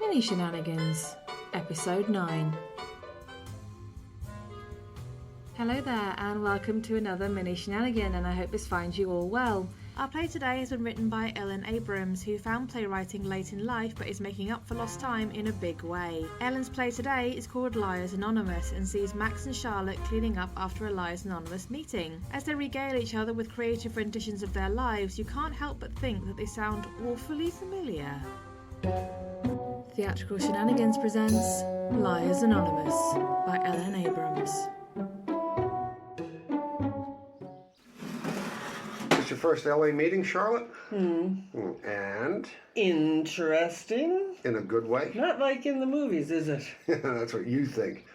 Mini Shenanigans, Episode 9. Hello there and welcome to another Mini Shenanigan, and I hope this finds you all well. Our play today has been written by Ellen Abrams, who found playwriting late in life but is making up for lost time in a big way. Ellen's play today is called Liars Anonymous and sees Max and Charlotte cleaning up after a Liars Anonymous meeting. As they regale each other with creative renditions of their lives, you can't help but think that they sound awfully familiar. Theatrical Shenanigans presents Liars Anonymous by Ellen Abrams. Your first LA meeting, Charlotte? And? Interesting. In a good way? Not like in the movies, is it? That's what you think.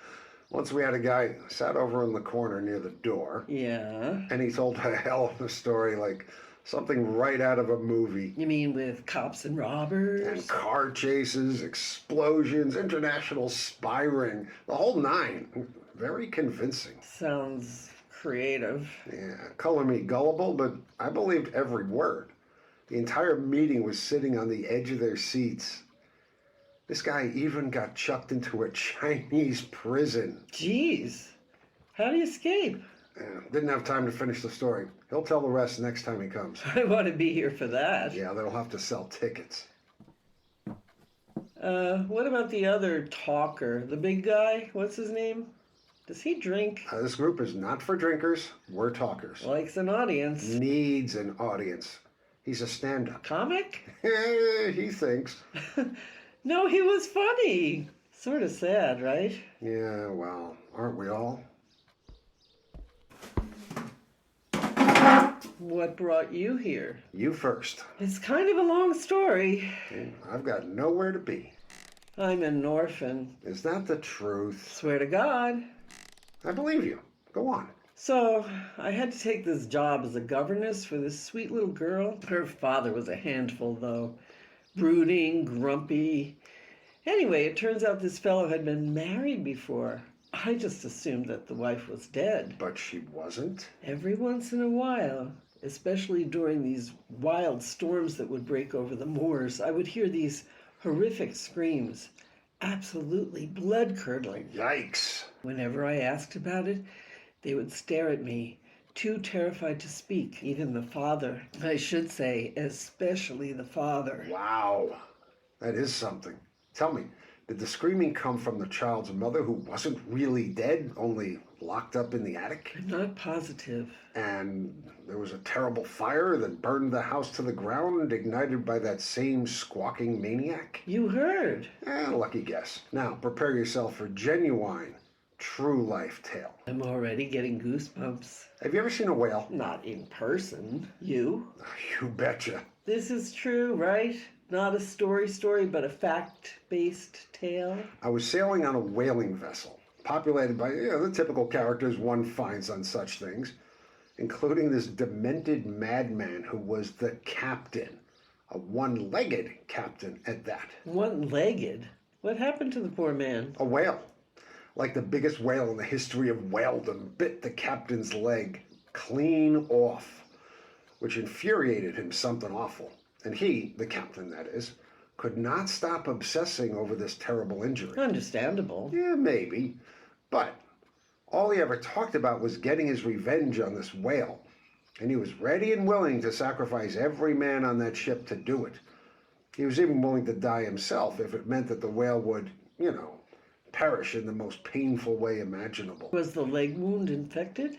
Once we had a guy sat over in the corner near the door. Yeah. And he told a hell of a story, like something right out of a movie. You mean with cops and robbers? And car chases, explosions, international spy ring, the whole nine. Very convincing. Sounds creative. Yeah, color me gullible, but I believed every word. The entire meeting was sitting on the edge of their seats. This guy even got chucked into a Chinese prison. Jeez. How'd he escape? Didn't have time to finish the story. He'll tell the rest next time he comes. I want to be here for that. Yeah, they'll have to sell tickets. What about the other talker? The big guy? What's his name? Does he drink? This group is not for drinkers. We're talkers. Likes an audience. Needs an audience. He's a stand-up. Comic? He thinks. No, he was funny. Sort of sad, right? Yeah, well, aren't we all? What brought you here? You first. It's kind of a long story. I've got nowhere to be. I'm an orphan. Is that the truth? Swear to God. I believe you. Go on. So, I had to take this job as a governess for this sweet little girl. Her father was a handful, though. Brooding, grumpy. Anyway, it turns out this fellow had been married before. I just assumed that the wife was dead. But she wasn't? Every once in a while, especially during these wild storms that would break over the moors, I would hear these horrific screams. Absolutely blood-curdling. Yikes. Whenever I asked about it, they would stare at me, too terrified to speak, even the father. I should say, especially the father. Wow. That is something. Tell me, did the screaming come from the child's mother who wasn't really dead, only locked up in the attic? I'm not positive. And there was a terrible fire that burned the house to the ground, ignited by that same squawking maniac? You heard. Lucky guess. Now, prepare yourself for genuine, true life tale. I'm already getting goosebumps. Have you ever seen a whale? Not in person. You? You betcha. This is true, right? Not a story, but a fact-based tale? I was sailing on a whaling vessel, populated by the typical characters one finds on such things, including this demented madman who was the captain, a one-legged captain at that. One-legged? What happened to the poor man? A whale, like the biggest whale in the history of whaledom, bit the captain's leg clean off, which infuriated him something awful. And he, the captain that is, could not stop obsessing over this terrible injury. Understandable. Yeah, maybe. But all he ever talked about was getting his revenge on this whale. And he was ready and willing to sacrifice every man on that ship to do it. He was even willing to die himself if it meant that the whale would, perish in the most painful way imaginable. Was the leg wound infected?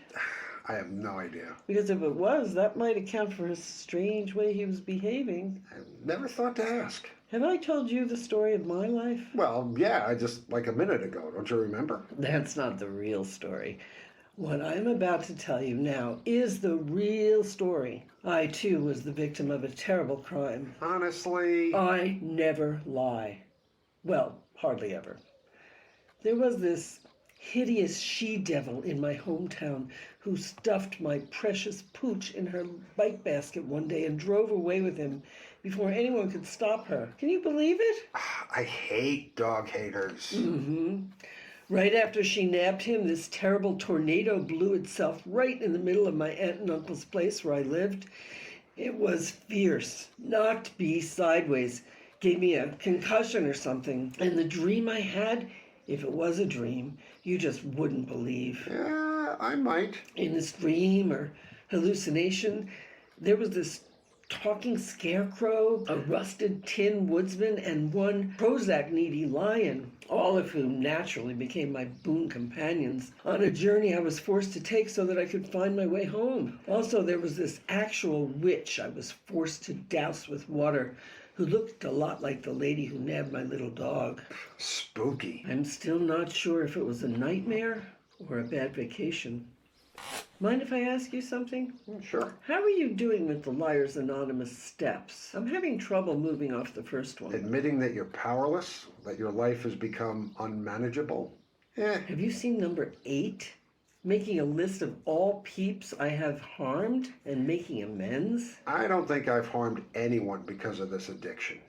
I have no idea. Because if it was, that might account for his strange way he was behaving. I never thought to ask. Have I told you the story of my life? Well, yeah, just like a minute ago. Don't you remember? That's not the real story. What I'm about to tell you now is the real story. I, too, was the victim of a terrible crime. Honestly? I never lie. Well, hardly ever. There was this hideous she-devil in my hometown who stuffed my precious pooch in her bike basket one day and drove away with him before anyone could stop her. Can you believe it? I hate dog haters. Mm-hmm. Right after she nabbed him, this terrible tornado blew itself right in the middle of my aunt and uncle's place where I lived. It was fierce, knocked me sideways. gave me a concussion or something. And the dream I had, if it was a dream, you just wouldn't believe. Yeah, I might. In this dream or hallucination, there was this talking scarecrow, a rusted tin woodsman, and one Prozac-needy lion, all of whom naturally became my boon companions on a journey I was forced to take so that I could find my way home. Also, there was this actual witch I was forced to douse with water, who looked a lot like the lady who nabbed my little dog. Spooky. I'm still not sure if it was a nightmare or a bad vacation. Mind if I ask you something? Sure. How are you doing with the Liars Anonymous steps? I'm having trouble moving off the first one. Admitting that you're powerless, that your life has become unmanageable? Have you seen number 8? Making a list of all peeps I have harmed and making amends? I don't think I've harmed anyone because of this addiction.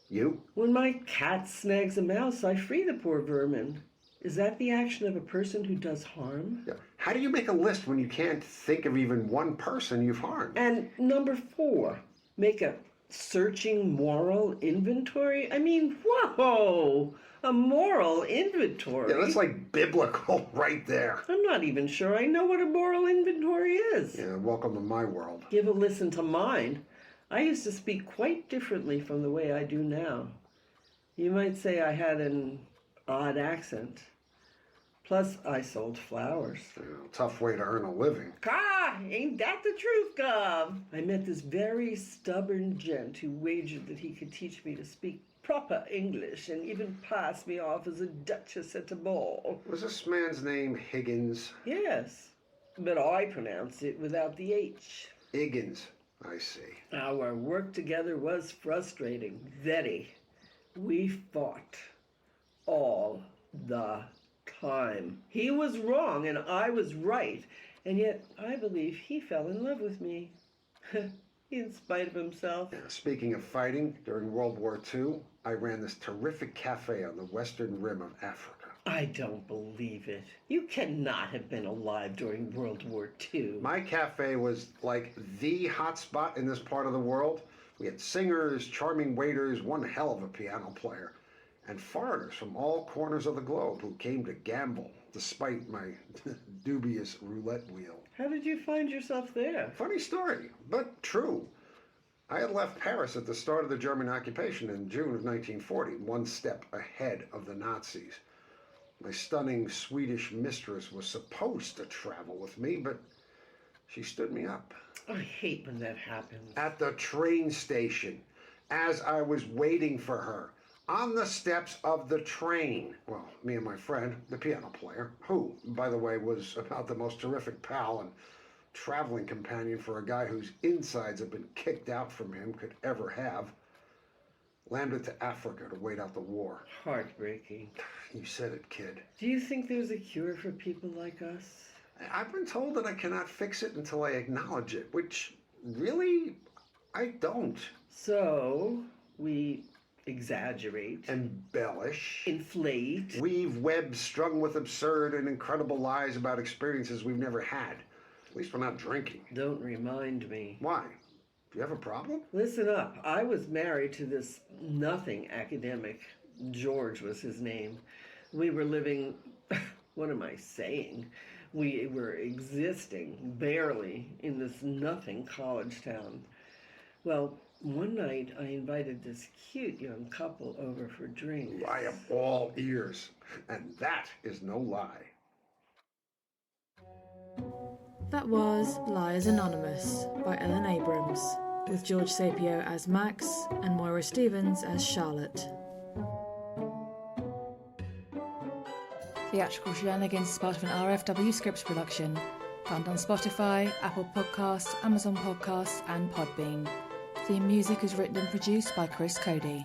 You? When my cat snags a mouse, I free the poor vermin. Is that the action of a person who does harm? Yeah. How do you make a list when you can't think of even one person you've harmed? And number 4, make a searching moral inventory? I mean, whoa! A moral inventory? Yeah, that's like biblical right there. I'm not even sure I know what a moral inventory is. Yeah, welcome to my world. Give a listen to mine. I used to speak quite differently from the way I do now. You might say I had an odd accent. Plus, I sold flowers. Tough way to earn a living. Ain't that the truth, Gov? I met this very stubborn gent who wagered that he could teach me to speak proper English and even pass me off as a duchess at a ball. Was this man's name Higgins? Yes, but I pronounce it without the H. Higgins, I see. Our work together was frustrating, very. We fought all the time. He was wrong and I was right, and yet I believe he fell in love with me, in spite of himself. Speaking of fighting, during World War II, I ran this terrific cafe on the western rim of Africa. I don't believe it. You cannot have been alive during World War II. My cafe was like the hot spot in this part of the world. We had singers, charming waiters, one hell of a piano player, and foreigners from all corners of the globe who came to gamble, despite my dubious roulette wheel. How did you find yourself there? Funny story, but true. I had left Paris at the start of the German occupation in June of 1940, one step ahead of the Nazis. My stunning Swedish mistress was supposed to travel with me, but she stood me up. I hate when that happens. At the train station, as I was waiting for her, on the steps of the train. Well, me and my friend, the piano player, who, by the way, was about the most terrific pal and traveling companion for a guy whose insides have been kicked out from him could ever have, landed to Africa to wait out the war. Heartbreaking. You said it, kid. Do you think there's a cure for people like us? I've been told that I cannot fix it until I acknowledge it, which, really, I don't. So, we exaggerate, Embellish, inflate, weave webs strung with absurd and incredible lies about experiences we've never had. At least we're not drinking. Don't remind me. Why? Do you have a problem? Listen up. I was married to this nothing academic. George was his name. We were living, what am I saying? We were existing, barely, in this nothing college town. Well, one night I invited this cute young couple over for drinks. I am all ears, and that is no lie. That was Liars Anonymous by Ellen Abrams, with George Sapio as Max and Maura Stevens as Charlotte. Theatrical Shenanigans is part of an RFW Scripts production, found on Spotify, Apple Podcasts, Amazon Podcasts and Podbean. Theme music is written and produced by Chris Cody.